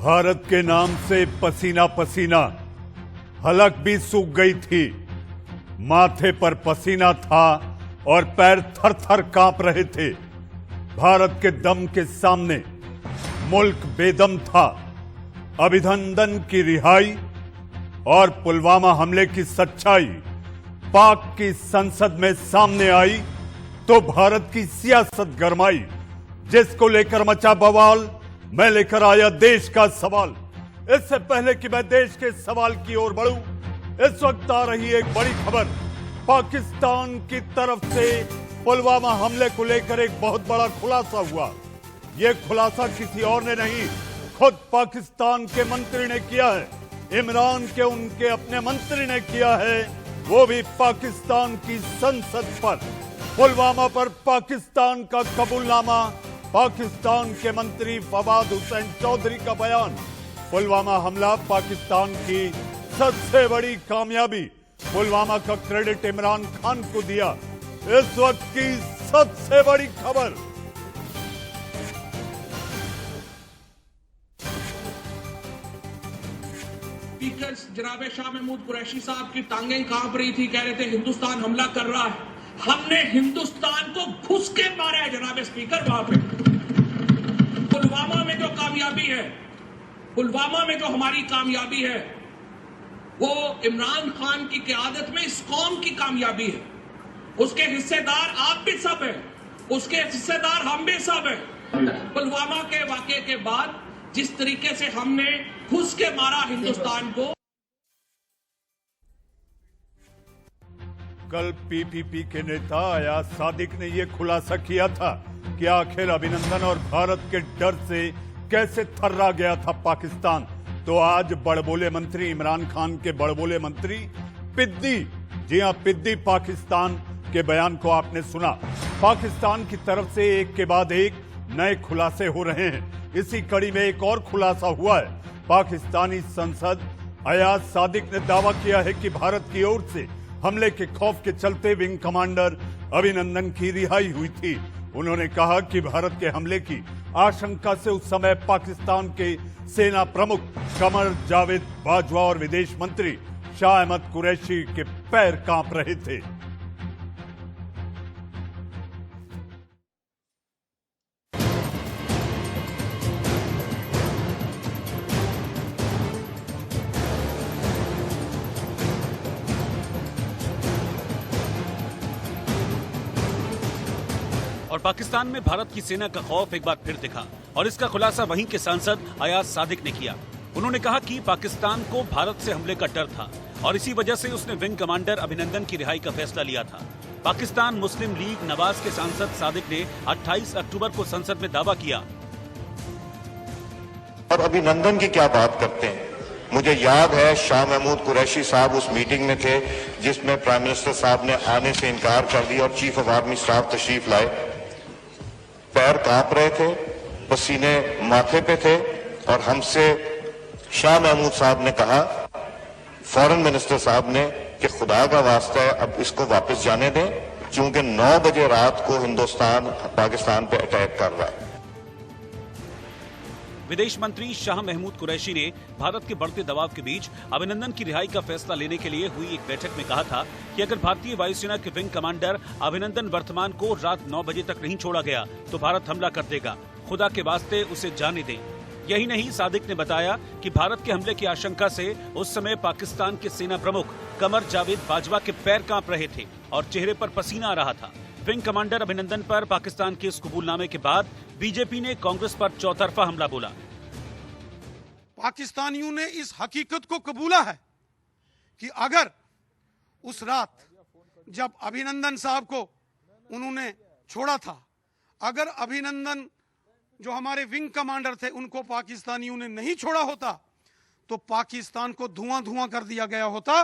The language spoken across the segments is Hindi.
भारत के नाम से पसीना पसीना, हलक भी सूख गई थी, माथे पर पसीना था और पैर थर थर कांप रहे थे। भारत के दम के सामने मुल्क बेदम था। अभिनंदन की रिहाई और पुलवामा हमले की सच्चाई पाक की संसद में सामने आई तो भारत की सियासत गरमाई, जिसको लेकर मचा बवाल। मैं लेकर आया देश का सवाल। इससे पहले कि मैं देश के सवाल की ओर बढ़ूं, इस वक्त आ रही एक बड़ी खबर। पाकिस्तान की तरफ से पुलवामा हमले को लेकर एक बहुत बड़ा खुलासा हुआ। यह खुलासा किसी और ने नहीं, खुद पाकिस्तान के मंत्री ने किया है। इमरान के उनके अपने मंत्री ने किया है, वो भी पाकिस्तान की संसद पर। पुलवामा पर पाकिस्तान का कबूलनामा, पाकिस्तान के मंत्री फवाद हुसैन चौधरी का बयान। पुलवामा हमला पाकिस्तान की सबसे बड़ी कामयाबी। पुलवामा का क्रेडिट इमरान खान को दिया। इस वक्त की सबसे बड़ी खबर। स्पीकर जनाब शाह महमूद कुरैशी साहब की टांगें कांप रही थी, कह रहे थे हिंदुस्तान हमला कर रहा है। हमने हिंदुस्तान को घुस के मारा है जनाब स्पीकर। वहां पे पुलवामा में जो कामयाबी है, पुलवामा में जो हमारी कामयाबी है, वो इमरान खान की क़यादत में इस कौम की कामयाबी है। उसके हिस्सेदार आप भी सब हैं, उसके हिस्सेदार हम भी सब हैं। पुलवामा के वाकये के बाद जिस तरीके से हमने घुस के मारा हिंदुस्तान को। कल पीपीपी के नेता अयाज सादिक ने यह खुलासा किया था कि आखिर अभिनंदन और भारत के डर से कैसे थर्रा गया था पाकिस्तान। तो आज बड़बोले मंत्री इमरान खान के बड़बोले मंत्री पिद्दी, जी हां पिद्दी पाकिस्तान के बयान को आपने सुना। पाकिस्तान की तरफ से एक के बाद एक नए खुलासे हो रहे हैं। इसी कड़ी में एक और खुलासा हुआ है। पाकिस्तानी संसद अयाज सादिक ने दावा किया है कि भारत की ओर से हमले के खौफ के चलते विंग कमांडर अभिनंदन की रिहाई हुई थी। उन्होंने कहा कि भारत के हमले की आशंका से उस समय पाकिस्तान के सेना प्रमुख कमर जावेद बाजवा और विदेश मंत्री शाह अहमद कुरैशी के पैर कांप रहे थे। और पाकिस्तान में भारत की सेना का खौफ एक बार फिर दिखा और इसका खुलासा वहीं के सांसद अयाज सादिक ने किया। उन्होंने कहा कि पाकिस्तान को भारत से हमले का डर था और इसी वजह से उसने विंग कमांडर अभिनंदन की रिहाई का फैसला लिया था। पाकिस्तान मुस्लिम लीग नवाज के सांसद सादिक ने 28 अक्टूबर को संसद में दावा किया। और अभिनंदन की क्या बात करते हैं। मुझे याद है शाह महमूद कुरैशी साहब उस मीटिंग में थे जिसमें प्राइम मिनिस्टर साहब ने आने से इनकार कर दिया और चीफ ऑफ आर्मी स्टाफ तशरीफ लाए। पैर कांप रहे थे, पसीने माथे पे थे और हमसे शाह महमूद साहब ने कहा, फॉरेन मिनिस्टर साहब ने, कि खुदा का वास्ता है अब इसको वापस जाने दें, क्योंकि 9 बजे रात को हिंदुस्तान पाकिस्तान पे अटैक कर रहा है। विदेश मंत्री शाह महमूद कुरैशी ने भारत के बढ़ते दबाव के बीच अभिनंदन की रिहाई का फैसला लेने के लिए हुई एक बैठक में कहा था कि अगर भारतीय वायुसेना के विंग कमांडर अभिनंदन वर्तमान को रात 9 बजे तक नहीं छोड़ा गया तो भारत हमला कर देगा। खुदा के वास्ते उसे जाने दें। यही नहीं, सादिक ने बताया कि भारत के हमले की आशंका से उस समय पाकिस्तान के सेना प्रमुख कमर जावेद बाजवा के पैर कांप रहे थे और चेहरे पर पसीना आ रहा था। विंग कमांडर अभिनंदन पर पाकिस्तान के इस कबूलनामे के बाद बीजेपी ने कांग्रेस पर चौतरफा हमला बोला। पाकिस्तानियों ने इस हकीकत को कबूला है कि अगर उस रात जब अभिनंदन साहब को उन्होंने छोड़ा था, अगर अभिनंदन जो हमारे विंग कमांडर थे उनको पाकिस्तानियों ने नहीं छोड़ा होता तो पाकिस्तान को धुआं धुआं कर दिया गया होता,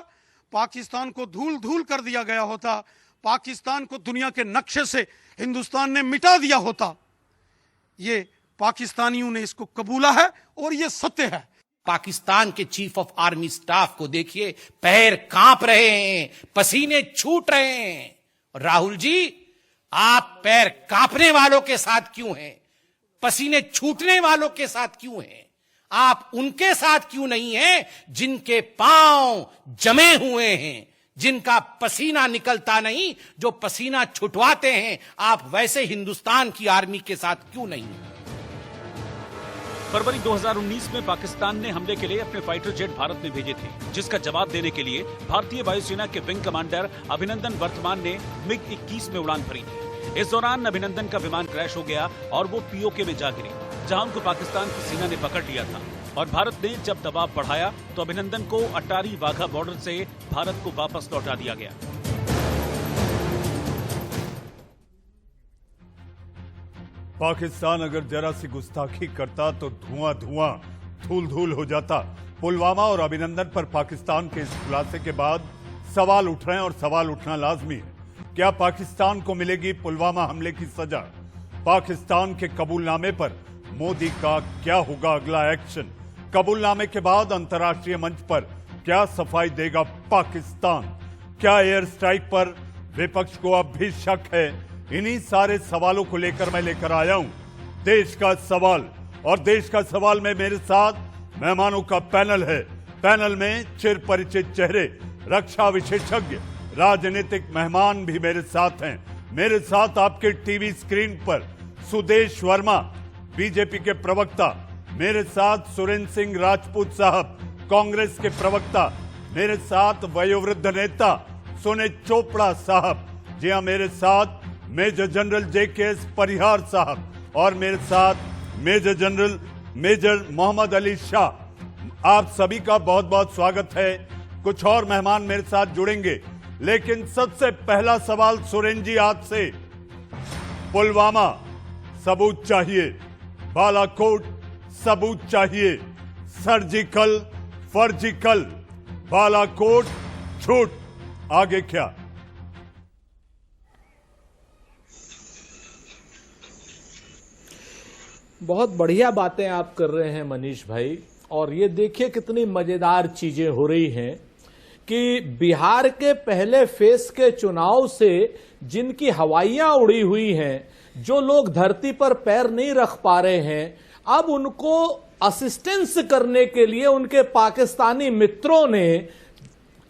पाकिस्तान को धूल धूल कर दिया गया होता, पाकिस्तान को दुनिया के नक्शे से हिंदुस्तान ने मिटा दिया होता। ये पाकिस्तानियों ने इसको कबूला है और ये सत्य है। पाकिस्तान के चीफ ऑफ आर्मी स्टाफ को देखिए, पैर कांप रहे हैं, पसीने छूट रहे हैं। राहुल जी, आप पैर कांपने वालों के साथ क्यों हैं? पसीने छूटने वालों के साथ क्यों हैं? आप उनके साथ क्यों नहीं हैं जिनके पांव जमे हुए हैं, जिनका पसीना निकलता नहीं, जो पसीना छुटवाते हैं? आप वैसे हिंदुस्तान की आर्मी के साथ क्यों नहीं हैं? फरवरी 2019 में पाकिस्तान ने हमले के लिए अपने फाइटर जेट भारत में भेजे थे, जिसका जवाब देने के लिए भारतीय वायुसेना के विंग कमांडर अभिनंदन वर्तमान ने MiG-21 में उड़ान भरी थी। इस दौरान अभिनंदन का विमान क्रैश हो गया और वो POK में जा गिरी, जहां उनको पाकिस्तान की सेना ने पकड़ लिया था। और भारत ने जब दबाव बढ़ाया तो अभिनंदन को अटारी वाघा बॉर्डर से भारत को वापस लौटा दिया गया। पाकिस्तान अगर जरा सी गुस्ताखी करता तो धुआं धुआं धूल धूल हो जाता। पुलवामा और अभिनंदन पर पाकिस्तान के इस खुलासे के बाद सवाल उठ रहे हैं और सवाल उठना लाजमी है। क्या पाकिस्तान को मिलेगी पुलवामा हमले की सजा? पाकिस्तान के कबूलनामे पर मोदी का क्या होगा अगला एक्शन? कबूलनामे के बाद अंतर्राष्ट्रीय मंच पर क्या सफाई देगा पाकिस्तान? क्या एयर स्ट्राइक पर विपक्ष को अब भी शक है? इन्हीं सारे सवालों को लेकर मैं लेकर आया हूं देश का सवाल। और देश का सवाल में मेरे साथ मेहमानों का पैनल है। पैनल में चिर परिचित चेहरे, रक्षा विशेषज्ञ, राजनीतिक मेहमान भी मेरे साथ हैं। मेरे साथ आपके टीवी स्क्रीन पर सुदेश वर्मा, बीजेपी के प्रवक्ता, मेरे साथ सुरेंद्र सिंह राजपूत साहब, कांग्रेस के प्रवक्ता, मेरे साथ वयोवृद्ध नेता सुनील चोपड़ा साहब, जी हां, मेरे साथ मेजर जनरल JKS परिहार साहब और मेरे साथ मेजर मोहम्मद अली शाह। आप सभी का बहुत बहुत स्वागत है। कुछ और मेहमान मेरे साथ जुड़ेंगे, लेकिन सबसे पहला सवाल सुरेंद्र जी आपसे। पुलवामा सबूत चाहिए, बालाकोट सबूत चाहिए, सर्जिकल फर्जिकल, बालाकोट झूठ, आगे क्या? बहुत बढ़िया बातें आप कर रहे हैं मनीष भाई, और ये देखिए कितनी मजेदार चीजें हो रही हैं कि बिहार के पहले फेस के चुनाव से जिनकी हवाइयां उड़ी हुई हैं, जो लोग धरती पर पैर नहीं रख पा रहे हैं, अब उनको असिस्टेंस करने के लिए उनके पाकिस्तानी मित्रों ने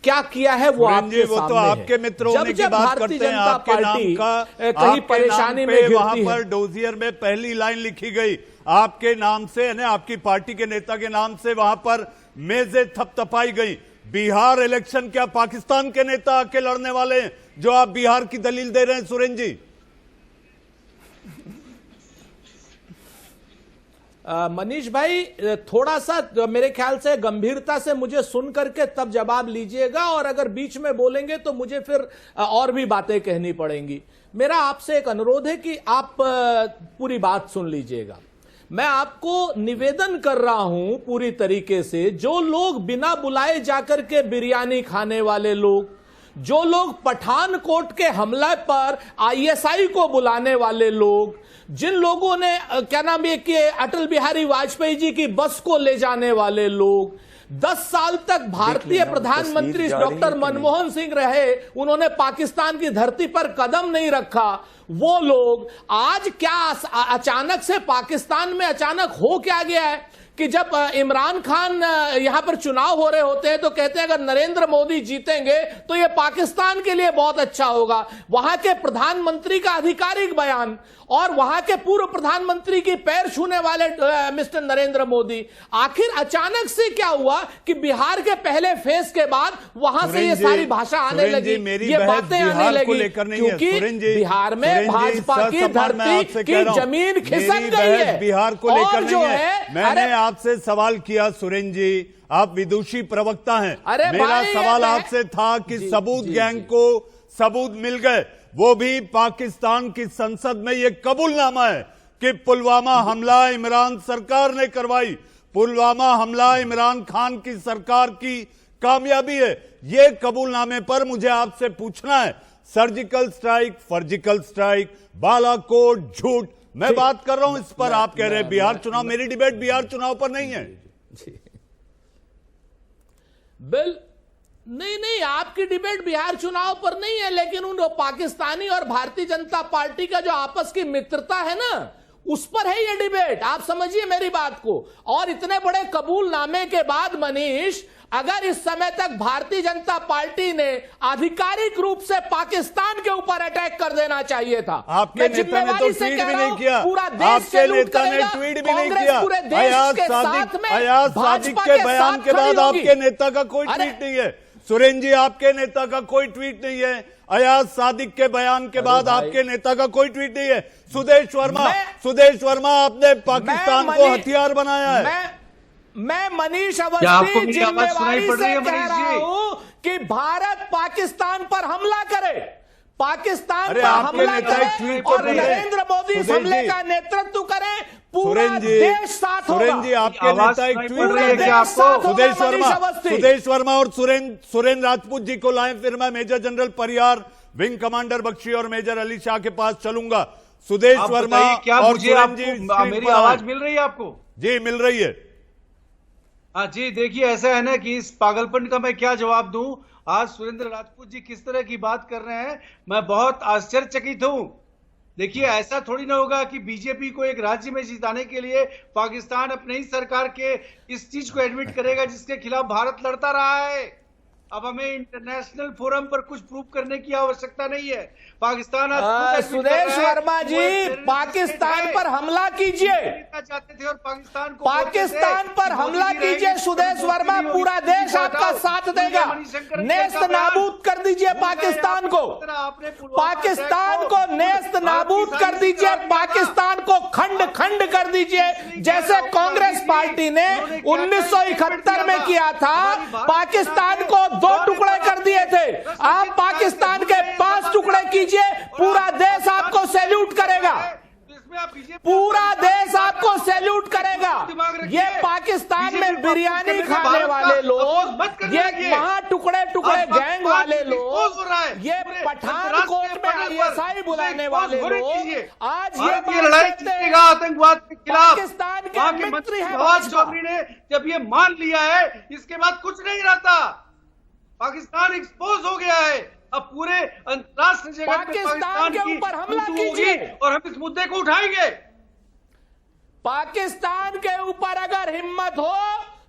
क्या किया है वो आपके वो सामने तो आपके मित्रों होने की बात करते हैं। आपके नाम का कहीं परेशानी में वहां गिरती पर है। डोजियर में पहली लाइन लिखी गई आपके नाम से, यानी आपकी पार्टी के नेता के नाम से वहां पर मेजें थपथपाई गई। बिहार इलेक्शन क्या पाकिस्तान के नेता आके लड़ने वाले हैं जो आप बिहार की दलील दे रहे हैं सुरेंद्र जी? मनीष भाई, थोड़ा सा मेरे ख्याल से गंभीरता से मुझे सुन करके तब जवाब लीजिएगा, और अगर बीच में बोलेंगे तो मुझे फिर और भी बातें कहनी पड़ेंगी। मेरा आपसे एक अनुरोध है कि आप पूरी बात सुन लीजिएगा। मैं आपको निवेदन कर रहा हूं पूरी तरीके से, जो लोग बिना बुलाए जाकर के बिरयानी खाने वाले लोग, जो लोग पठानकोट के हमले पर ISI को बुलाने वाले लोग, जिन लोगों ने क्या नाम है कि अटल बिहारी वाजपेयी जी की बस को ले जाने वाले लोग, 10 साल तक भारतीय प्रधानमंत्री डॉक्टर मनमोहन सिंह रहे, उन्होंने पाकिस्तान की धरती पर कदम नहीं रखा, वो लोग आज क्या अचानक से पाकिस्तान में अचानक हो क्या गया है कि जब इमरान खान यहां पर चुनाव हो रहे होते हैं तो कहते हैं अगर नरेंद्र मोदी जीतेंगे तो यह पाकिस्तान के लिए बहुत अच्छा होगा। वहां के प्रधानमंत्री का आधिकारिक बयान और वहां के पूर्व प्रधानमंत्री की पैर छूने वाले मिस्टर नरेंद्र मोदी, आखिर अचानक से क्या हुआ कि बिहार के पहले फेज के बाद वहां से ये सारी भाषा आने लगी, ये बातें आने लगी, क्योंकि बिहार में भाजपा की धरती की जमीन खिसक गई है। बिहार को लेकर नहीं है। मैंने आपसे सवाल किया सुरेंद्र जी, आप विदुषी प्रवक्ता हैं, मेरा सवाल आपसे था कि सबूत गैंग को सबूत मिल गए, वो भी पाकिस्तान की संसद में ये कबूलनामा है कि पुलवामा हमला इमरान सरकार ने करवाई, पुलवामा हमला इमरान खान की सरकार की कामयाबी है। ये कबूलनामे पर मुझे आपसे पूछना है, सर्जिकल स्ट्राइक, फर्जिकल स्ट्राइक, बालाकोट झूठ, मैं बात कर रहा हूं इस पर। आप कह रहे हैं बिहार चुनाव, मेरी डिबेट बिहार चुनाव पर नहीं है। बिल नहीं, आपकी डिबेट बिहार चुनाव पर नहीं है, लेकिन उन पाकिस्तानी और भारतीय जनता पार्टी का जो आपस की मित्रता है ना, उस पर है ये डिबेट, आप समझिए मेरी बात को। और इतने बड़े कबूलनामे के बाद मनीष, अगर इस समय तक भारतीय जनता पार्टी ने आधिकारिक रूप से पाकिस्तान के ऊपर अटैक कर देना चाहिए था। आपके नेता ने तो ट्वीट भी नहीं किया, पूरा देश आपके नेता ने ट्वीट भी नहीं किया। पूरे देश के साथ में अयाज सादिक के बयान के बाद आपके नेता का कोई ट्वीट नहीं है। सुरेंद्र जी, आपके नेता का कोई ट्वीट नहीं है। अयाज सादिक के बयान के बाद आपके नेता का कोई ट्वीट नहीं है। सुदेश वर्मा आपने पाकिस्तान को हथियार बनाया है। मैं मनीष अवस्थी जिम्मेवारी से कह रहा हूं कि भारत पाकिस्तान पर हमला करे, पाकिस्तान पर हमला करे और नरेंद्र मोदी इस हमले का नेतृत्व करें, पूरा देश साथ होगा। सुरेंद्र जी, आपके नेता एक ट्वीट करेंगे आपको। सुदेश वर्मा और सुरेंद्र राजपूत जी को लाएं, फिर मैं major general Pariyar, wing commander Bakshi और मेजर अली शाह के पास चलूंगा। सुदेश वर्मा और सुरेंद्र जी, मेरी आवाज मिल रही है आपको? जी मिल रही है। हाँ जी, देखिए ऐसा है ना कि इस पागलपन का मैं क्या जवाब दूं। आज सुरेंद्र राजपूत जी किस तरह की बात कर रहे हैं, मैं बहुत आश्चर्यचकित हूं। देखिए ऐसा थोड़ी ना होगा कि बीजेपी को एक राज्य में जिताने के लिए पाकिस्तान अपने ही सरकार के इस चीज को एडमिट करेगा जिसके खिलाफ भारत लड़ता रहा है। अब हमें इंटरनेशनल फोरम पर कुछ प्रूव करने की आवश्यकता नहीं है। पाकिस्तान सुदेश वर्मा जी, पाकिस्तान पर हमला कीजिए, चाहते थे और पाकिस्तान पर हमला कीजिए सुदेश वर्मा, पूरा देश आपका साथ देगा। नेस्त नाबूद कर दीजिए पाकिस्तान को, पाकिस्तान को नेस्त नाबूद कर दीजिए, पाकिस्तान को खंड खंड कर दीजिए, जैसे कांग्रेस पार्टी ने 1971 में किया था। पाकिस्तान को 2 टुकड़े कर दिए थे, आप पाकिस्तान के 5 टुकड़े कीजिए, पूरा देश आपको सैल्यूट करेगा, पूरा देश आपको सैल्यूट करेगा। ये पाकिस्तान में बिरयानी खाने वाले लोग, ये वहां टुकड़े टुकड़े गैंग वाले लोग, ये पठानकोट में ISI बुलाने वाले लोग आज ये लड़ाई जीतेगा आतंकवाद के खिलाफ। पाकिस्तान के मित्र हैं नवाज चौधरी ने जब ये मान लिया है, इसके बाद कुछ नहीं रहता। पाकिस्तान एक्सपोज हो गया है। अब पूरे अंतर्राष्ट्रीय जगत में पाकिस्तान के ऊपर हमला कीजिए और हम इस मुद्दे को उठाएंगे। पाकिस्तान के ऊपर अगर हिम्मत हो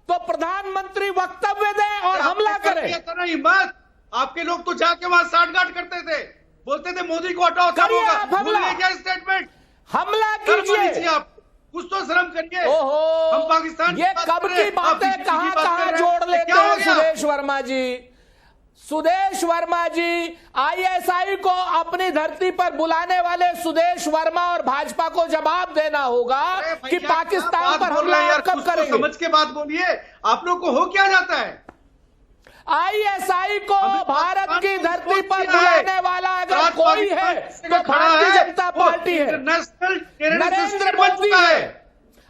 तो प्रधानमंत्री वक्तव्य दें और हमला करें। हिम्मत, आपके लोग तो जाके वहां साठगांठ करते थे, बोलते थे मोदी को हटाओ, करिए आप हमला, क्या स्टेटमेंट, हमला कीजिए आप कुछ तो शर्म करिए। ओहो, हम पाकिस्तान ये कब की बातें कहां जोड़ लेते हैं सुदेश वर्मा जी। सुदेश वर्मा जी, ISI को अपनी धरती पर बुलाने वाले सुदेश वर्मा और भाजपा को जवाब देना होगा कि पाकिस्तान पर हमला कब करेंगे। समझ के बात बोलिए, आप लोग को हो क्या जाता है। ISI को भारत की धरती पर बुलाने वाला अगर कोई है तो भारतीय जनता पार्टी है, नरेंद्र मोदी है,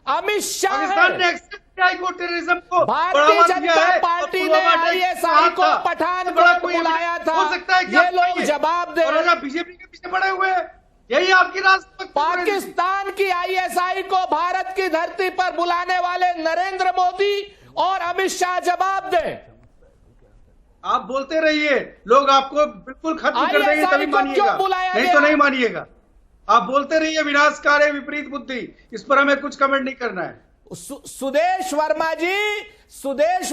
अमित शाह है। टेररिज्म को भारतीय जनता पार्टी ने ISI को पठानकोट बुलाया था, हो सकता है ये लोग जवाब दे रहे हैं। बीजेपी के पीछे पड़े हुए हैं, यही आपकी राजनीति। पाकिस्तान की ISI को भारत की धरती पर बुलाने वाले नरेंद्र मोदी और अमित शाह जवाब दें। आप बोलते रहिए, लोग आपको बिल्कुल खत्म कर देंगे तभी मानिएगा, नहीं तो नहीं मानिएगा। आप बोलते रहिए विनाशकारी विपरीत बुद्धि, इस पर हमें कुछ कमेंट नहीं करना है। सुदेश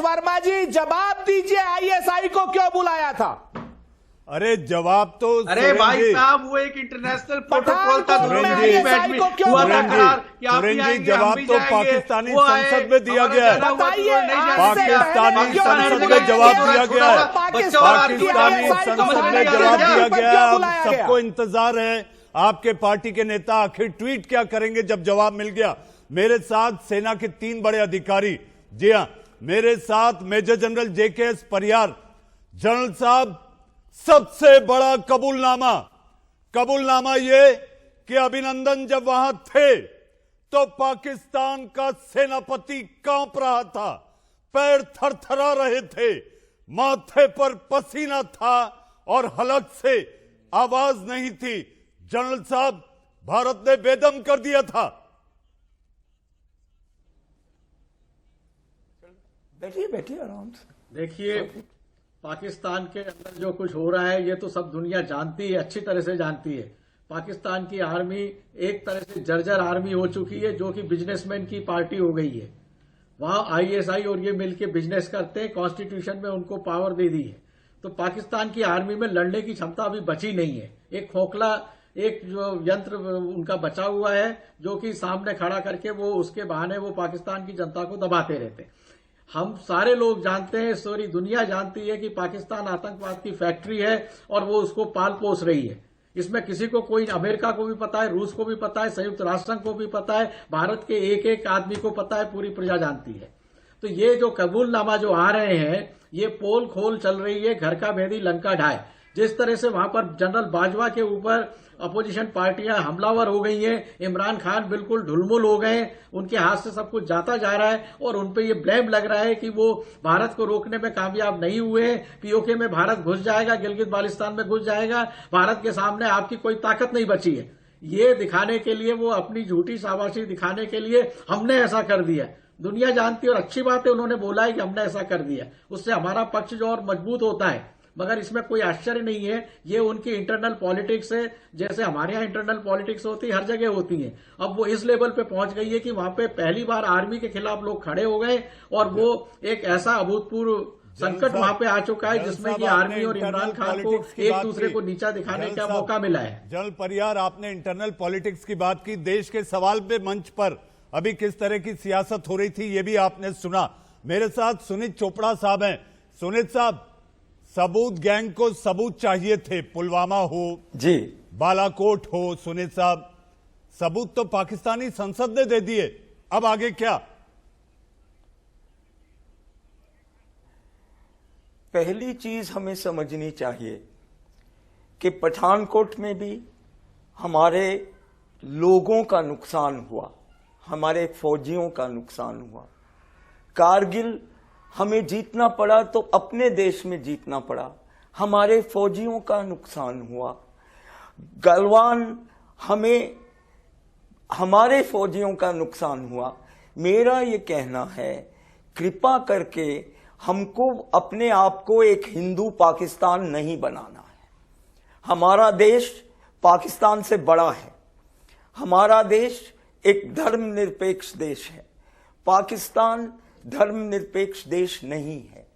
वर्मा जी जवाब दीजिए, ISI को क्यों बुलाया था। अरे जवाब तो, अरे भाई साहब, वो एक इंटरनेशनल प्रोटोकॉल था। सुरेंद्र जी, जवाब तो पाकिस्तानी संसद में दिया गया है, पाकिस्तानी संसद में जवाब दिया गया है, पाकिस्तानी संसद में जवाब दिया गया है। अब सबको इंतजार है आपके पार्टी के नेता आखिर ट्वीट क्या करेंगे जब जवाब मिल गया। मेरे साथ सेना के 3 बड़े अधिकारी, जी हां, मेरे साथ major general JKS Pariyar. General साहब, सबसे बड़ा कबूलनामा ये कि अभिनंदन जब वहां थे तो पाकिस्तान का सेनापति कांप रहा था, पैर थरथरा रहे थे, माथे पर पसीना था और हलक से आवाज नहीं थी। जनरल साहब, भारत ने बेदम कर दिया था। बैठिए आराम से। देखिए, पाकिस्तान के अंदर जो कुछ हो रहा है ये तो सब दुनिया जानती है, अच्छी तरह से जानती है। पाकिस्तान की आर्मी एक तरह से जर्जर आर्मी हो चुकी है, जो कि बिजनेसमैन की पार्टी हो गई है। वहां आईएसआई और ये मिलके बिजनेस करते हैं, कॉन्स्टिट्यूशन में उनको पावर दे दी है। तो पाकिस्तान की आर्मी में लड़ने की क्षमता अभी बची नहीं है। एक खोखला एक जो यंत्र उनका बचा हुआ है, जो कि सामने खड़ा करके वो उसके बहाने वो पाकिस्तान की जनता को दबाते रहते हैं। हम सारे लोग जानते हैं, सारी दुनिया जानती है कि पाकिस्तान आतंकवाद की फैक्ट्री है और वो उसको पाल पोस रही है। इसमें किसी को कोई, अमेरिका को भी पता है, रूस को भी पता है, संयुक्त राष्ट्र को भी पता है, भारत के एक एक आदमी को पता है, पूरी प्रजा जानती है। तो ये जो कबूलनामा जो आ रहे हैं, ये पोल खोल चल रही है, घर का भेदी लंका ढाए। जिस तरह से वहां पर जनरल बाजवा के ऊपर अपोजिशन पार्टियां हमलावर हो गई हैं, इमरान खान बिल्कुल ढुलमुल हो गए, उनके हाथ से सब कुछ जाता जा रहा है और उनपे ये ब्लेम लग रहा है कि वो भारत को रोकने में कामयाब नहीं हुए। पीओके में भारत घुस जाएगा, गिलगित बाल्टिस्तान में घुस जाएगा, भारत के सामने आपकी कोई ताकत नहीं बची है। ये दिखाने के लिए, वो अपनी झूठी शाबाशी दिखाने के लिए हमने ऐसा कर दिया। दुनिया जानती है और अच्छी बात है, उन्होंने बोला है कि हमने ऐसा कर दिया, उससे हमारा पक्ष जो और मजबूत होता है। मगर इसमें कोई आश्चर्य नहीं है, ये उनकी इंटरनल पॉलिटिक्स है। जैसे हमारे यहाँ इंटरनल पॉलिटिक्स होती है, हर जगह होती है। अब वो इस लेवल पे पहुंच गई है कि वहां पे पहली बार आर्मी के खिलाफ लोग खड़े हो गए और वो एक ऐसा अभूतपूर्व संकट वहां पे आ चुका है, जिसमें कि आर्मी और इमरान खान को एक दूसरे को नीचा दिखाने का मौका मिला है। जनरल परियार, आपने इंटरनल पॉलिटिक्स की बात की, देश के सवाल पे मंच पर अभी किस तरह की सियासत हो रही थी ये भी आपने सुना। मेरे साथ सुनीत चोपड़ा साहब हैं। सुनीत साहब, सबूत गैंग को सबूत चाहिए थे, पुलवामा हो जी, बालाकोट हो। सुनीत साहब, सबूत तो पाकिस्तानी संसद ने दे दिए, अब आगे क्या? पहली चीज हमें समझनी चाहिए कि पठानकोट में भी हमारे लोगों का नुकसान हुआ, हमारे फौजियों का नुकसान हुआ। कारगिल हमें जीतना पड़ा तो अपने देश में जीतना पड़ा, हमारे फौजियों का नुकसान हुआ। गलवान हमें, हमारे फौजियों का नुकसान हुआ। मेरा ये कहना है, कृपा करके हमको अपने आप को एक हिंदू पाकिस्तान नहीं बनाना है। हमारा देश पाकिस्तान से बड़ा है। हमारा देश एक धर्मनिरपेक्ष देश है। पाकिस्तान धर्मनिरपेक्ष देश नहीं है।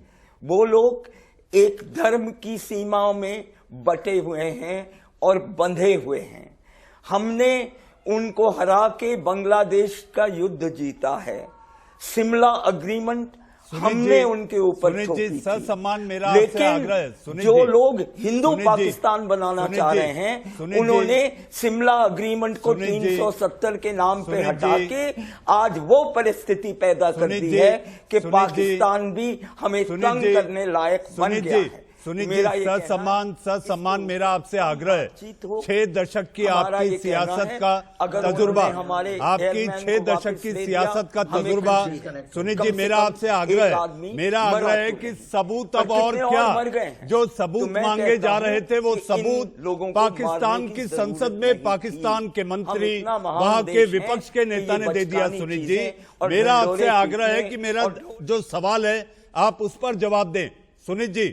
वो लोग एक धर्म की सीमाओं में बटे हुए हैं और बंधे हुए हैं। हमने उनको हरा के बांग्लादेश का युद्ध जीता है। शिमला अग्रीमेंट हमने उनके ऊपर थोपी थी। सम्मान मेरा आपसे आग्रह है। लेकिन जो लोग हिंदू पाकिस्तान बनाना चाह रहे हैं, उन्होंने शिमला अग्रीमेंट को 370 के नाम पे हटा के आज वो परिस्थिति पैदा कर दी है कि पाकिस्तान भी हमें तंग करने लायक बन गया है। सुनीत जी, ससम्मान मेरा आपसे आग्रह है। 6 दशक की आपकी सियासत का तजुर्बा, आपकी 6 दशक की सियासत का तजुर्बा। सुनीत जी, मेरा आपसे आग्रह है कि सबूत अब और क्या, जो सबूत मांगे जा रहे थे वो सबूत पाकिस्तान की संसद में पाकिस्तान के मंत्री, वहां के विपक्ष के नेता ने दे दिया। सुनीत जी, मेरा आपसे आग्रह है कि मेरा जो सवाल है आप उस पर जवाब दें। सुनीत जी,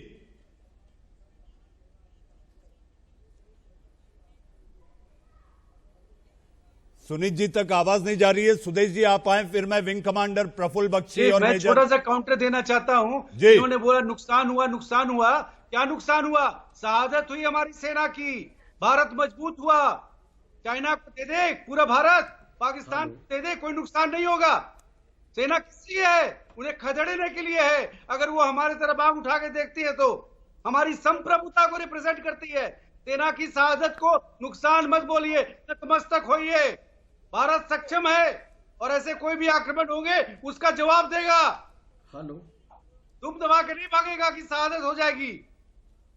सुनीत जी तक आवाज नहीं जा रही है। सुदेश जी आप आए, फिर मैं विंग कमांडर प्रफुल्ल बख्शी और मैं छोटा सा काउंटर देना चाहता हूं। उन्होंने बोला नुकसान हुआ, नुकसान हुआ। क्या नुकसान हुआ? शहादत हुई हमारी सेना की, भारत मजबूत हुआ। चाइना को दे दे पूरा भारत, पाकिस्तान को दे दे, कोई नुकसान नहीं होगा। सेना किसकी है? उन्हें खदेड़ने के लिए है। अगर वो हमारे तरफ आंख उठा के देखती है तो हमारी संप्रभुता को रिप्रेजेंट करती है। सेना की शहादत को नुकसान मत बोलिए, नतमस्तक होइए। भारत सक्षम है और ऐसे कोई भी आक्रमण होंगे उसका जवाब देगा। हेलो, तुम दबा के नहीं भागेगा कि शहादत हो जाएगी।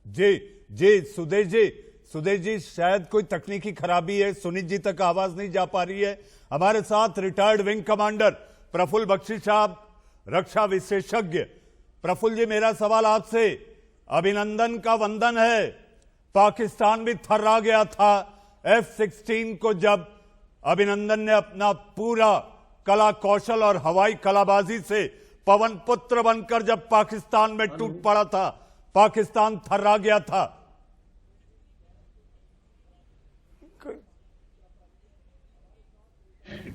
जी सुदेश जी शायद कोई तकनीकी खराबी है, सुनीत जी तक आवाज नहीं जा पा रही है। हमारे साथ retired wing commander Prafulla Bakshi साहब, रक्षा विशेषज्ञ। प्रफुल्ल जी, मेरा सवाल आपसे, अभिनंदन का वंदन है। पाकिस्तान भी थर्रा गया था F-16 को जब अभिनंदन ने अपना पूरा कला कौशल और हवाई कलाबाजी से पवन पुत्र बनकर जब पाकिस्तान में टूट पड़ा था, पाकिस्तान थर्रा गया था।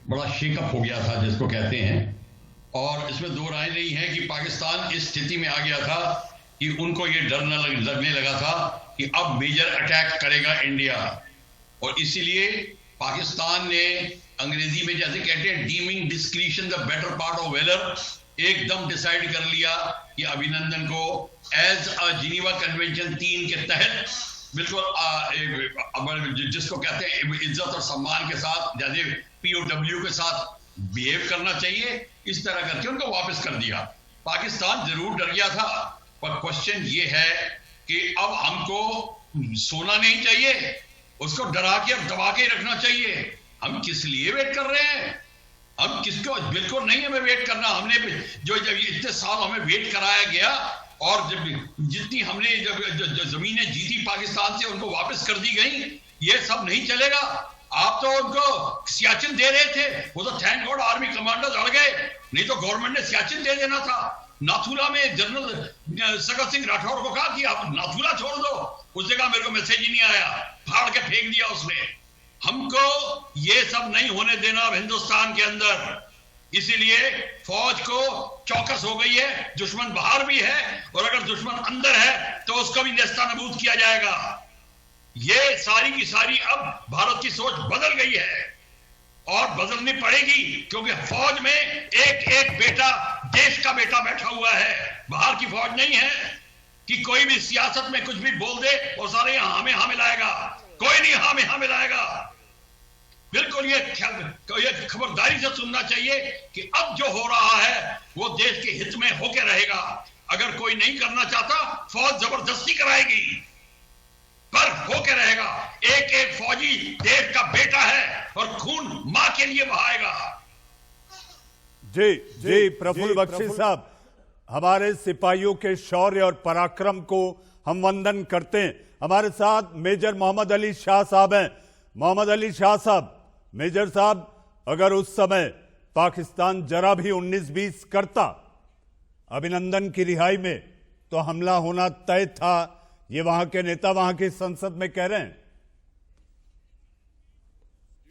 बड़ा शेकअप हो गया था जिसको कहते हैं, और इसमें दो राय नहीं है कि पाकिस्तान इस स्थिति में आ गया था कि उनको ये डर लगने लगा था कि अब मेजर अटैक करेगा इंडिया, और इसीलिए पाकिस्तान ने अंग्रेजी में जैसे कहते हैं डीमिंग discretion the better part of valour, एकदम डिसाइड कर लिया कि अभिनंदन को एज अ जिनीवा कन्वेंशन 3 के तहत बिल्कुल जिसको कहते हैं इज्जत और सम्मान के साथ, जैसे POW के साथ बिहेव करना चाहिए, इस तरह करके उनको वापस कर दिया। पाकिस्तान जरूर डर गया था, पर क्वेश्चन ये है कि अब हमको सोना नहीं चाहिए, उसको डरा के और दबा के रखना चाहिए। हम किस लिए वेट कर रहे हैं? हम किसको? बिल्कुल नहीं हमें वेट करना। हमने जो इतने साल हमें वेट कराया गया, और जब जितनी हमने जब जमीनें जीती पाकिस्तान से उनको वापस कर दी गई, ये सब नहीं चलेगा। आप तो उनको सियाचिन दे रहे थे, वो तो थैंक गॉड आर्मी कमांडर्स अड़ गए, नहीं तो गवर्नमेंट ने सियाचिन दे देना था। नाथुला में जनरल सगत सिंह राठौर को कहा कि आप नाथुला छोड़ दो, उसने कहा मेरे को मैसेज ही नहीं आया, फाड़ के फेंक दिया उसने। हमको ये सब नहीं होने देना अब हिंदुस्तान के अंदर, इसीलिए फौज को चौकस हो गई है। दुश्मन बाहर भी है, और अगर दुश्मन अंदर है तो उसको भी नेस्तानाबूद किया जाएगा। ये सारी की सारी अब भारत की सोच बदल गई है, और बदलनी पड़ेगी, क्योंकि फौज में एक एक बेटा देश का बेटा बैठा हुआ है, बाहर की फौज नहीं है कि कोई भी सियासत में कुछ भी बोल दे और सारे यहां में हाँ मिलाएगा। कोई नहीं हाँ में हाँ मिलाएगा। बिल्कुल ये खबरदारी से सुनना चाहिए कि अब जो हो रहा है वो देश के हित में होके रहेगा। अगर कोई नहीं करना चाहता, फौज जबरदस्ती कराएगी, पर होके रहेगा। एक एक फौजी देश का बेटा है और खून मां के लिए बहाएगा। जी जी, प्रफुल्ल बख्शी साहब, हमारे सिपाहियों के शौर्य और पराक्रम को हम वंदन करते हैं। हमारे साथ मेजर मोहम्मद अली शाह साहब हैं। मोहम्मद अली शाह साहब, मेजर साहब, अगर उस समय पाकिस्तान जरा भी 19-20 करता अभिनंदन की रिहाई में, तो हमला होना तय था, ये वहां के नेता वहां की संसद में कह रहे हैं।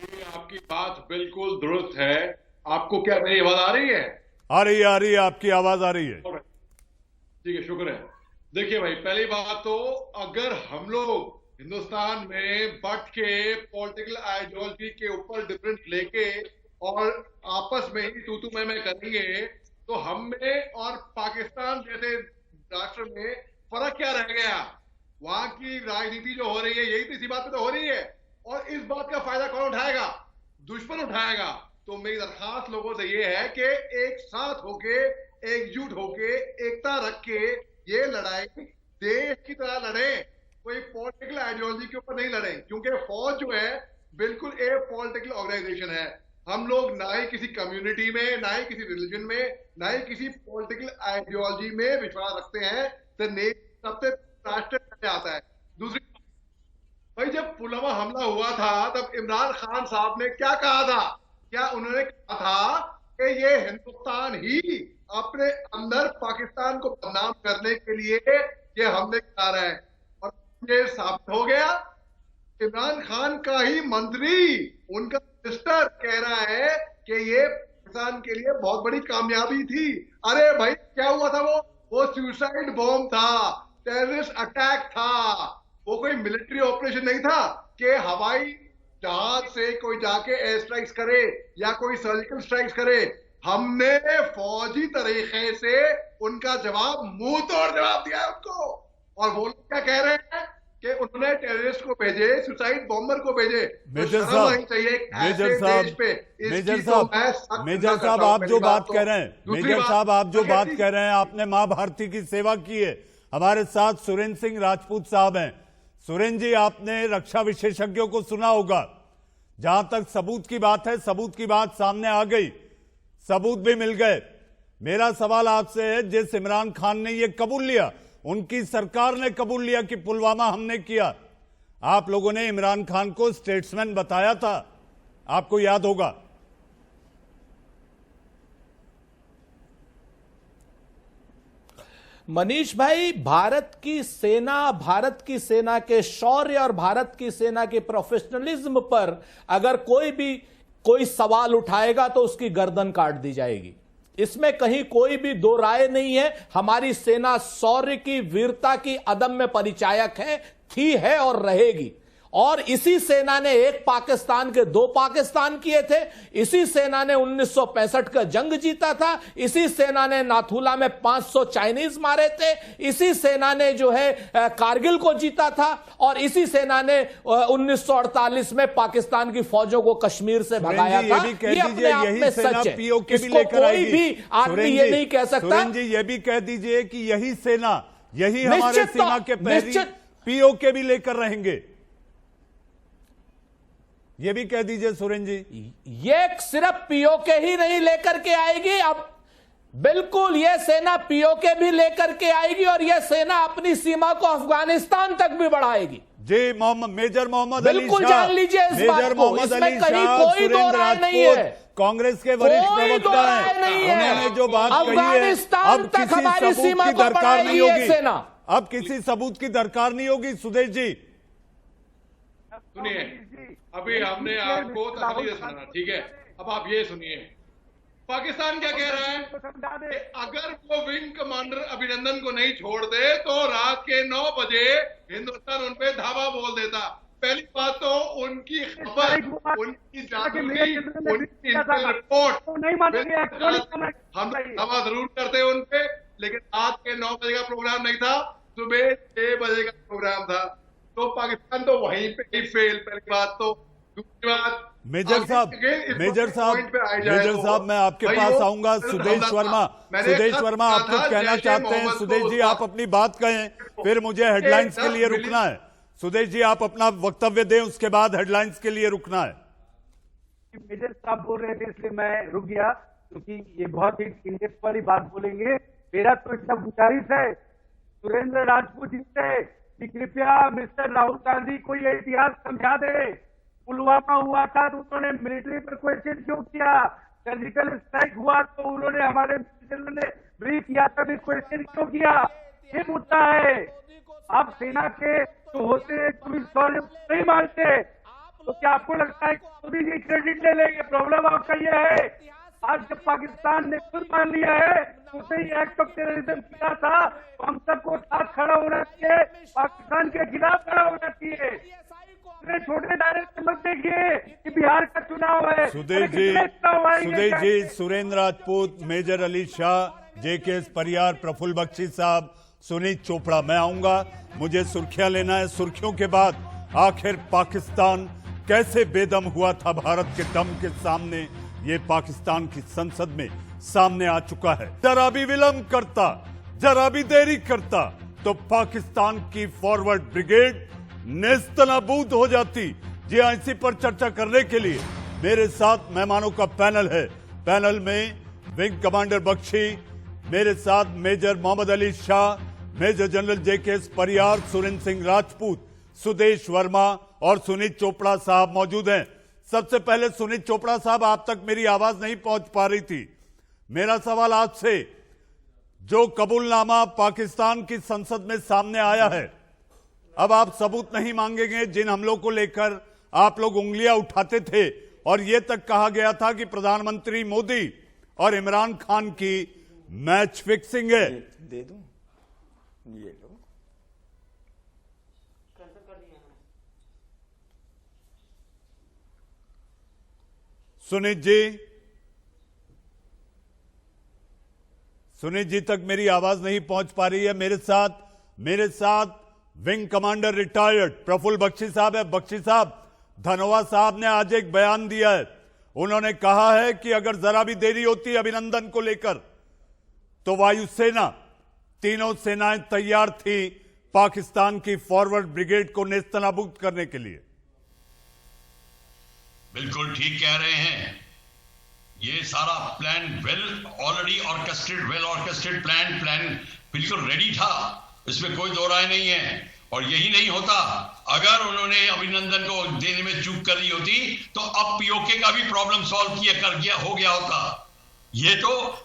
ये आपकी बात बिल्कुल दुरुस्त है। आपको क्या मेरी आवाज आ रही है? आ रही है, आपकी आवाज आ रही है। ठीक है, शुक्र है। देखिए भाई, पहली बात तो अगर हम लोग हिंदुस्तान में बट के पॉलिटिकल आइडियोलॉजी के ऊपर डिफरेंस लेके और आपस में ही तू मैं करेंगे, तो हम में और पाकिस्तान जैसे राष्ट्र में फर्क क्या रह गया? वहां की राजनीति जो हो रही है, यही तो इसी बात पे तो हो रही है, और इस बात का फायदा कौन उठाएगा? दुश्मन उठाएगा। तो मेरी दरखास्त लोगों से ये है कि एक साथ होके, एकजुट होके, एकता रख के ये लड़ाई देश की तरह लड़े, कोई पॉलिटिकल आइडियोलॉजी के ऊपर नहीं लड़े, क्योंकि फौज जो है बिल्कुल एक पॉलिटिकल ऑर्गेनाइजेशन है। हम लोग ना ही किसी कम्युनिटी में, ना ही किसी रिलीजन में, ना ही किसी पॉलिटिकल आइडियोलॉजी में विश्वास रखते हैं। तो सबसे राष्ट्र आता है। दूसरी भाई, जब पुलवामा हमला हुआ था तब इमरान खान साहब ने क्या कहा था? क्या उन्होंने कहा था कि ये हिंदुस्तान ही अपने अंदर पाकिस्तान को बदनाम करने के लिए ये हमले करा रहा है? और ये साबित हो गया। इमरान खान का ही मंत्री, उनका मिनिस्टर कह रहा है कि ये पाकिस्तान के लिए बहुत बड़ी कामयाबी थी। अरे भाई, क्या हुआ था? वो सुसाइड बॉम्ब था, टेररिस्ट अटैक था, वो कोई मिलिट्री ऑपरेशन नहीं था कि हवाई जहाज से कोई जाके एयर स्ट्राइक्स करे या कोई सर्जिकल स्ट्राइक्स करे। हमने फौजी तरीके से उनका जवाब, मुंह तोड़ जवाब दिया है उनको। और वो लोग क्या कह रहे हैं कि उन्होंने टेररिस्ट को भेजे, सुसाइड बॉम्बर को भेजे। मेजर साहब, आप जो बात कह रहे हैं, मेजर साहब आप जो बात कह रहे हैं, आपने मां भारती की सेवा की है। हमारे साथ सुरेंद्र सिंह राजपूत साहब हैं। सुरेंद्र जी, आपने रक्षा विशेषज्ञों को सुना होगा। जहां तक सबूत की बात है, सबूत की बात सामने आ गई, सबूत भी मिल गए। मेरा सवाल आपसे है, जिस इमरान खान ने यह कबूल लिया, उनकी सरकार ने कबूल लिया कि पुलवामा हमने किया, आप लोगों ने इमरान खान को स्टेट्समैन बताया था, आपको याद होगा। मनीष भाई, भारत की सेना के शौर्य और भारत की सेना के प्रोफेशनलिज्म पर अगर कोई भी कोई सवाल उठाएगा तो उसकी गर्दन काट दी जाएगी। इसमें कहीं कोई भी दो राय नहीं है। हमारी सेना शौर्य की, वीरता की अदम्य परिचायक है, थी, है और रहेगी। और इसी सेना ने एक पाकिस्तान के दो पाकिस्तान किए थे। इसी सेना ने 1965 का जंग जीता था। इसी सेना ने नाथुला में 500 चाइनीज मारे थे। इसी सेना ने जो है कारगिल को जीता था। और इसी सेना ने 1948 में पाकिस्तान की फौजों को कश्मीर से भगाया था। ये अपने आप में सच है। इसको कोई भी आदमी ये नहीं कह सकता। जी ये भी कह दीजिए कि यही सेना, यही हमारे सीमा के प्रहरी पीओके भी लेकर रहेंगे। ये भी कह दीजिए सुरेन जी। ये सिर्फ पीओके ही नहीं लेकर के आएगी, अब बिल्कुल ये सेना पीओके भी लेकर के आएगी और ये सेना अपनी सीमा को अफगानिस्तान तक भी बढ़ाएगी। जी मेजर मोहम्मद अली बिल्कुल जान लीजिए इस बात को। इसमें कहीं कोई दो राय नहीं है। कांग्रेस के वरिष्ठ प्रवक्ता हैं, उन्होंने जो बात कही है, अफगानिस्तान तक हमारी सीमा को बढ़ाएगी ये सेना। अब किसी सबूत की दरकार नहीं होगी। सुदेश जी सुनिए, अभी हमने आपको तसल्ली से सुना, ठीक है। अब आप ये सुनिए, पाकिस्तान क्या कह रहा है कि अगर वो विंग कमांडर अभिनंदन को नहीं छोड़ दे तो रात के 9 बजे हिंदुस्तान उन पे धावा बोल देता। पहली बात तो उनकी खबर, उनकी जासूसी, उनकी इंटेल रिपोर्ट हम धावा जरूर करते उन पे, लेकिन रात के 9 बजे का प्रोग्राम नहीं था, सुबह 6 बजे का प्रोग्राम था। तो पाकिस्तान तो वहीं पे ही फेल। पहली बात तो, दूसरी बात मेजर साहब मैं आपके पास आऊंगा। सुदेश वर्मा आप कुछ कहना चाहते हैं? सुदेश जी आप अपनी बात कहें, फिर मुझे हेडलाइंस के लिए रुकना है। सुदेश जी आप अपना वक्तव्य दें, उसके बाद हेडलाइंस के लिए रुकना है। मेजर साहब बोल रहे थे इसलिए मैं रुक गया, क्योंकि ये बहुत ही इंडेप्थ वाली बात बोलेंगे। मेरा तो इतना गुजारिश है सुरेंद्र राजपूत जी से कि कृपया मिस्टर राहुल गांधी को ये इतिहास समझा दे। पुलवामा हुआ था तो उन्होंने मिलिट्री पर क्वेश्चन क्यों किया? सर्जिकल स्ट्राइक हुआ तो उन्होंने हमारे ने ब्रीफ किया तभी क्वेश्चन क्यों किया? ये मुद्दा है। आप सेना के तो होते नहीं मानते, तो क्या आपको लगता है कि मोदी जी क्रेडिट ले लेंगे? प्रॉब्लम आपका ये है, आज जब पाकिस्तान ने खुद मान लिया है तो उसे ही एक्ट ऑफ टेररिज्म किया था, तो हम सबको साथ खड़ा होना चाहिए, पाकिस्तान के खिलाफ खड़ा होना चाहिए। छोटे दायरे से मत देखिए कि बिहार का चुनाव है। सुदेश जी, सुरेंद्र राजपूत, मेजर अली शाह, जेकेएस परियार, प्रफुल्ल बख्शी साहब, सुनीत चोपड़ा, मैं आऊंगा। मुझे सुर्खियां लेना है। सुर्खियों के बाद आखिर पाकिस्तान कैसे बेदम हुआ था भारत के दम के सामने, ये पाकिस्तान की संसद में सामने आ चुका है। जरा भी विलंब करता, जरा भी देरी करता तो पाकिस्तान की फॉरवर्ड ब्रिगेड नेस्तनाबूद हो जाती। जी हाँ, इसी पर चर्चा करने के लिए मेरे साथ मेहमानों का पैनल है। पैनल में विंग कमांडर बख्शी, मेरे साथ major Mohammad Ali Shah, major general JKS Pariyar, Surendra Singh Rajput, Sudesh Verma और सुनीत चोपड़ा साहब मौजूद हैं। सबसे पहले सुनीत चोपड़ा साहब, आप तक मेरी आवाज नहीं पहुंच पा रही थी। मेरा सवाल आपसे, जो कबूलनामा पाकिस्तान की संसद में सामने आया है, अब आप सबूत नहीं मांगेंगे जिन हमलों को लेकर आप लोग उंगलियां उठाते थे और यह तक कहा गया था कि प्रधानमंत्री मोदी और इमरान खान की मैच फिक्सिंग है। दे दूं ये लो। सुनीत जी तक मेरी आवाज नहीं पहुंच पा रही है। मेरे साथ wing commander retired Prafulla Bakshi साहब है। बख्शी साहब, धनोआ साहब ने आज एक बयान दिया है। उन्होंने कहा है कि अगर जरा भी देरी होती अभिनंदन को लेकर तो वायुसेना, तीनों सेनाएं तैयार थी पाकिस्तान की फॉरवर्ड ब्रिगेड को नेस्तनाबूद करने के लिए। बिल्कुल ठीक कह रहे हैं। ये सारा प्लान ऑलरेडी ऑर्केस्ट्रेटेड प्लान बिल्कुल रेडी था, इसमें कोई दो राय नहीं है। और यही नहीं होता, अगर उन्होंने अभिनंदन को देने में चूक कर दी होती तो अब पीओके का भी प्रॉब्लम सॉल्व हो गया होता। ये तो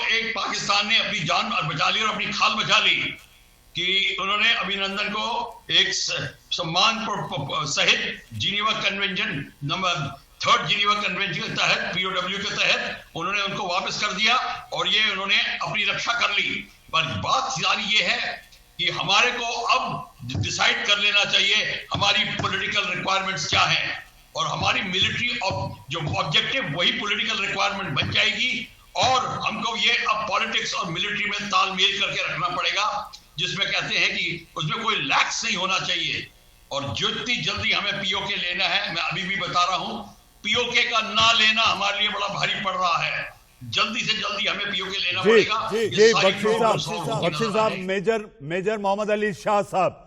एक पाकिस्तान ने अपनी जान बचा ली और अपनी खाल बचा ली कि उन्होंने अभिनंदन को एक सम्मान सहित Geneva convention number third Geneva convention के तहत, पीओडब्ल्यू के तहत उन्होंने उनको वापस कर दिया और ये उन्होंने अपनी रक्षा कर ली। पर बात सारी ये है कि हमारे को अब डिसाइड कर लेना चाहिए हमारी पॉलिटिकल रिक्वायरमेंट्स क्या हैं, और हमारी मिलिट्री जो ऑब्जेक्टिव वही पॉलिटिकल रिक्वायरमेंट बन जाएगी, और हमको ये अब पॉलिटिक्स और मिलिट्री में तालमेल करके रखना पड़ेगा, जिसमें कहते हैं कि उसमें कोई लैक्स नहीं होना चाहिए। और जितनी जल्दी हमें पीओके लेना है, मैं अभी भी बता रहा हूं, पीओके का ना लेना हमारे लिए बड़ा भारी पड़ रहा है। जल्दी से जल्दी हमें पीओके लेना पड़ेगा। जी बख्शी साहब, मेजर मोहम्मद अली शाह साहब,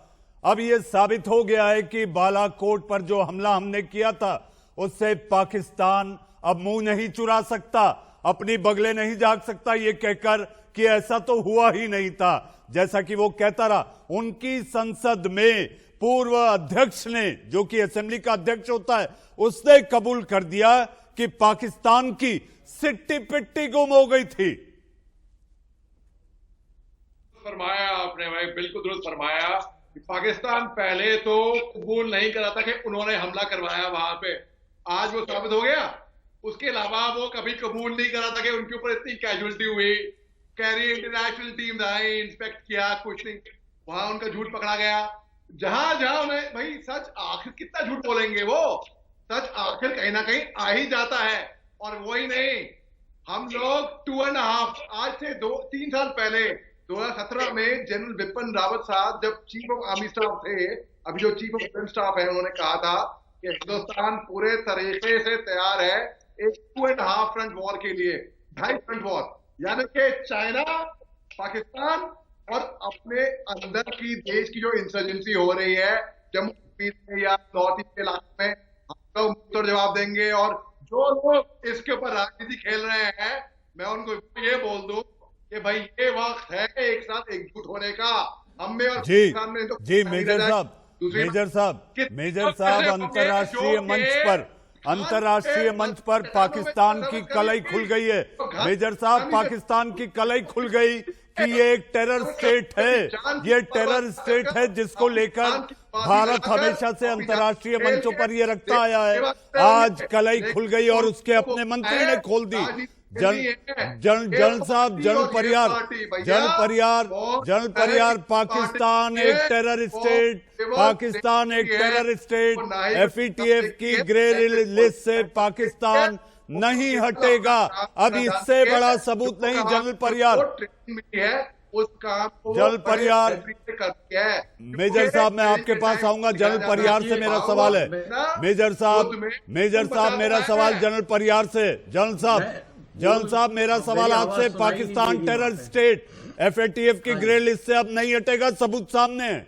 अब ये साबित हो गया है कि बालाकोट पर जो हमला हमने किया था उससे पाकिस्तान अब मुंह नहीं चुरा सकता, अपनी बगले नहीं जाग सकता ये कहकर कि ऐसा तो हुआ ही नहीं था। जैसा कि वो कहता रहा, उनकी संसद में पूर्व अध्यक्ष ने, जो कि असेंबली का अध्यक्ष होता है, उसने कबूल कर दिया कि पाकिस्तान की सिट्टी पिट्टी गुम हो गई थी। फरमाया आपने भाई, बिल्कुल दुरुस्त फरमाया कि पाकिस्तान पहले तो कबूल नहीं कर रहा था कि उन्होंने हमला करवाया वहां पे, आज वो साबित हो गया। उसके अलावा वो कभी कबूल नहीं कर रहा था कि उनके ऊपर इतनी कैजुअलिटी हुई। कैरी इंटरनेशनल टीम आई, इंस्पेक्ट किया, कुछ नहीं, वहां उनका झूठ पकड़ा गया। जहां जहां उन्हें, भाई सच आखिर कितना झूठ बोलेंगे वो, सच आखिर कहीं ना कहीं आ ही जाता है। और वही नहीं, हम लोग 2.5 आज से 2-3 साल पहले 2017 में जनरल बिपिन रावत साहब जब चीफ ऑफ आर्मी स्टाफ थे, अभी जो चीफ ऑफ डिफेंस स्टाफ है, उन्होंने कहा था कि हिंदुस्तान पूरे तरीके से तैयार है एक 2.5 फ्रंट वॉर के लिए, 2.5 फ्रंट वॉर, यानी कि चाइना, पाकिस्तान और अपने अंदर की देश की जो इंसर्जेंसी हो रही है जम्मू कश्मीर या नॉर्थ ईस्ट के इलाके में, हम लोग मुंहतोड़ जवाब देंगे। और जो लोग इसके ऊपर राजनीति खेल रहे हैं, मैं उनको ये बोल दूं कि भाई ये वक्त है एक साथ एकजुट होने का, हम में और पाकिस्तान में। तो जी मेजर साहब अंतर्राष्ट्रीय मंच पर पाकिस्तान की कलई खुल गई है। मेजर साहब, पाकिस्तान की कलई खुल गई कि ये एक टेरर स्टेट है, ये टेरर स्टेट है जिसको लेकर भारत हमेशा से अंतर्राष्ट्रीय मंचों पर ये रखता आया है। आज कलई खुल गई और उसके अपने मंत्री ने खोल दी। जनरल साहब, जनरल परियार, पाकिस्तान एक टेरर स्टेट, पाकिस्तान एक टेरर स्टेट, FATF की ग्रे लिस्ट से पाकिस्तान नहीं हटेगा। अब इससे बड़ा सबूत नहीं। जनरल परियार, मेजर साहब, मैं आपके पास आऊंगा। जनरल परियार से मेरा सवाल है। मेजर साहब मेरा सवाल जनरल परियार से। जनरल साहब मेरा सवाल आपसे, पाकिस्तान टेरर स्टेट, FATF की ग्रे लिस्ट से अब नहीं हटेगा, सबूत सामने है।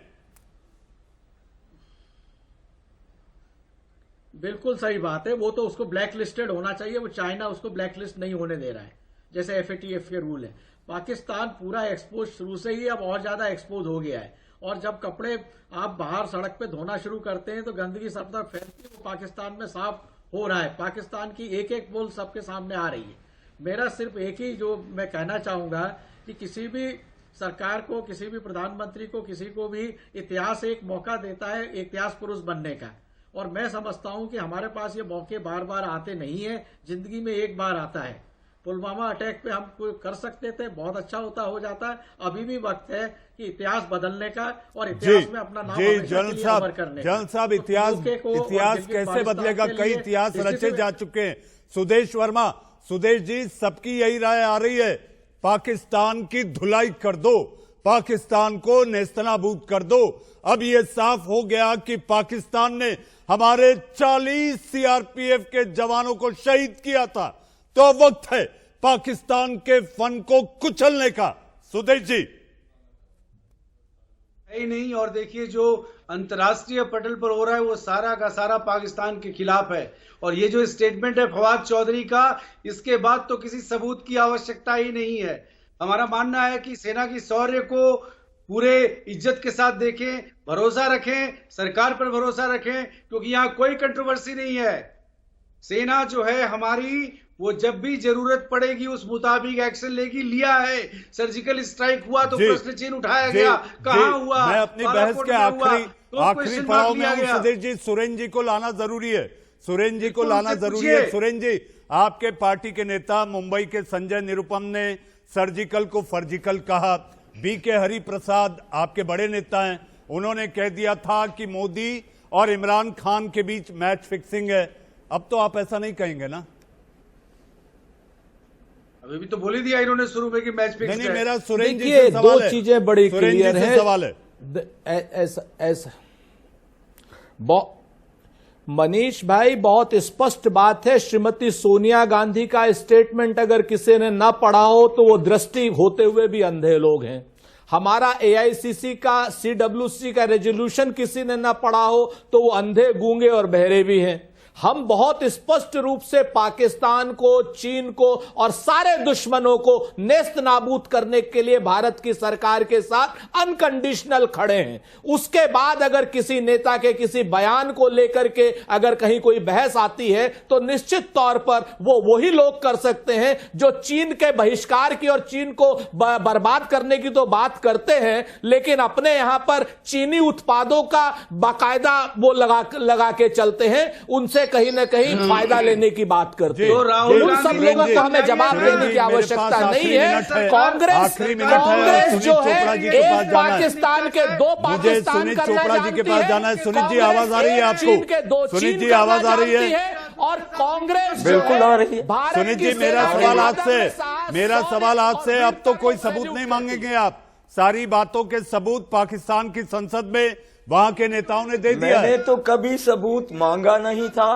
बिल्कुल सही बात है, वो तो उसको ब्लैक लिस्टेड होना चाहिए, वो चाइना उसको ब्लैक लिस्ट नहीं होने दे रहा है, जैसे FATF के रूल है। पाकिस्तान पूरा एक्सपोज शुरू से ही अब और ज्यादा एक्सपोज हो गया है, और जब कपड़े आप बाहर सड़क पे धोना शुरू करते हैं तो गंदगी सब तरफ फैलती है, वो पाकिस्तान में साफ हो रहा है। पाकिस्तान की एक एक बोल सबके सामने आ रही है। मेरा सिर्फ एक ही जो मैं कहना चाहूंगा कि किसी भी सरकार को, किसी भी प्रधानमंत्री को, किसी को भी इतिहास एक मौका देता है इतिहास पुरुष बनने का, और मैं समझता हूं कि हमारे पास ये मौके बार बार आते नहीं है, जिंदगी में एक बार आता है। पुलवामा अटैक पे हम कोई कर सकते थे, बहुत अच्छा हो जाता है। अभी भी वक्त है कि इतिहास बदलने का और इतिहास में अपना नाम अमर करने का। जनरल साहब, इतिहास कैसे बदलेगा? कई इतिहास रचे जा चुके हैं। सुदेश जी, सबकी यही राय आ रही है, पाकिस्तान की धुलाई कर दो, पाकिस्तान को नेस्तनाबूद कर दो। अब यह साफ हो गया कि पाकिस्तान ने हमारे 40 CRPF के जवानों को शहीद किया था, तो वक्त है पाकिस्तान के फन को कुचलने का। सुदेश जी, नहीं, और देखिए जो अंतर्राष्ट्रीय पटल पर हो रहा है वो सारा का सारा पाकिस्तान के खिलाफ है। और ये जो स्टेटमेंट है फवाद चौधरी का, इसके बाद तो किसी सबूत की आवश्यकता ही नहीं है। हमारा मानना है कि सेना की शौर्य को पूरे इज्जत के साथ देखें, भरोसा रखें, सरकार पर भरोसा रखें, क्योंकि यहाँ कोई कंट्रोवर्सी नहीं है। सेना जो है हमारी, वो जब भी जरूरत पड़ेगी उस मुताबिक एक्शन लेगी। लिया है, सर्जिकल स्ट्राइक हुआ तो प्रश्न चिन्ह उठाया गया, कहां हुआ? मैं अपनी बहस के आखिरी पड़ाव में हूं सुदेश जी, सुरेंद्र जी को लाना जरूरी है। सुरेंद्र जी को लाना जरूरी है। सुरेंद्र जी, आपके पार्टी के नेता मुंबई के संजय निरुपम ने सर्जिकल को फर्जिकल कहा। बीके हरिप्रसाद आपके बड़े नेता हैं, उन्होंने कह दिया था कि मोदी और इमरान खान के बीच मैच फिक्सिंग है। अब तो आप ऐसा नहीं कहेंगे ना? अभी भी तो बोल ही दिया इन्होंने शुरू में कि मैच फिक्स नहीं, मेरा सुरेंद्र जी देखिए से सवाल दो है। चीजें बड़ी क्लियर है। सवाल है ऐसा मनीष भाई, बहुत स्पष्ट बात है। श्रीमती सोनिया गांधी का स्टेटमेंट अगर किसी ने ना पढ़ा हो तो वो दृष्टि होते हुए भी अंधे लोग हैं। हमारा एआईसीसी का CWC का रेजोल्यूशन किसी ने ना पढ़ा हो तो वो अंधे, गूंगे और बहरे भी हैं। हम बहुत स्पष्ट रूप से पाकिस्तान को, चीन को और सारे दुश्मनों को नेस्त नाबूद करने के लिए भारत की सरकार के साथ अनकंडीशनल खड़े हैं। उसके बाद अगर किसी नेता के किसी बयान को लेकर के अगर कहीं कोई बहस आती है तो निश्चित तौर पर वो वही लोग कर सकते हैं जो चीन के बहिष्कार की और चीन को बर्बाद करने की तो बात करते हैं, लेकिन अपने यहां पर चीनी उत्पादों का बाकायदा वो लगा के चलते हैं, उनसे कहीं ना कहीं फायदा लेने की बात करते हैं। उन सब लोगों को हमें जवाब देने की आवश्यकता नहीं है। कांग्रेस जो है एक पाकिस्तान के दो पाकिस्तान करना जानती है। सुनीत जी आवाज आ रही है आपको? सुनीत जी आवाज आ रही है? और कांग्रेस बिल्कुल आ रही है। सुनीत जी, मेरा सवाल आपसे अब तो कोई सबूत नहीं मांगेंगे आप? सारी बातों के सबूत पाकिस्तान की संसद में वहां के नेताओं ने दे दिया। मैंने तो कभी सबूत मांगा नहीं था,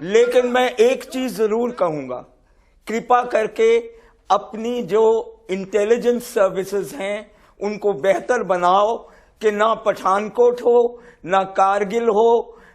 लेकिन मैं एक चीज जरूर कहूंगा, कृपा करके अपनी जो इंटेलिजेंस सर्विसेज हैं उनको बेहतर बनाओ कि ना पठानकोट हो, ना कारगिल हो,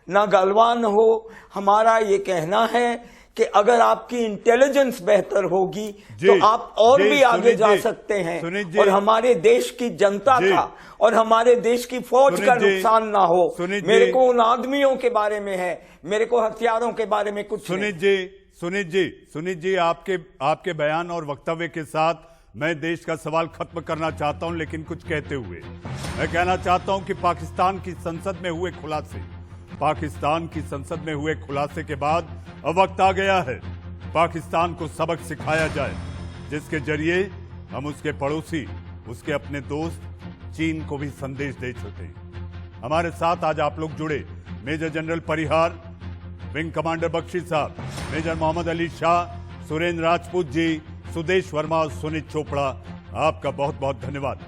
ना गलवान हो। हमारा ये कहना है कि अगर आपकी इंटेलिजेंस बेहतर होगी तो आप और भी आगे जा सकते हैं और हमारे देश की जनता का और हमारे देश की फौज का नुकसान ना हो। मेरे को उन आदमियों के बारे में है, मेरे को हथियारों के बारे में कुछ सुनीत जी, आपके बयान और वक्तव्य के साथ मैं देश का सवाल खत्म करना चाहता हूं, लेकिन कुछ कहते हुए मैं कहना चाहता हूं कि पाकिस्तान की संसद में हुए खुलासे के बाद अब वक्त आ गया है पाकिस्तान को सबक सिखाया जाए, जिसके जरिए हम उसके पड़ोसी, उसके अपने दोस्त चीन को भी संदेश दे सके। हमारे साथ आज आप लोग जुड़े मेजर जनरल परिहार, विंग कमांडर बख्शी साहब, मेजर मोहम्मद अली शाह, सुरेंद्र राजपूत जी, सुदेश वर्मा और सुनीत चोपड़ा, आपका बहुत बहुत धन्यवाद।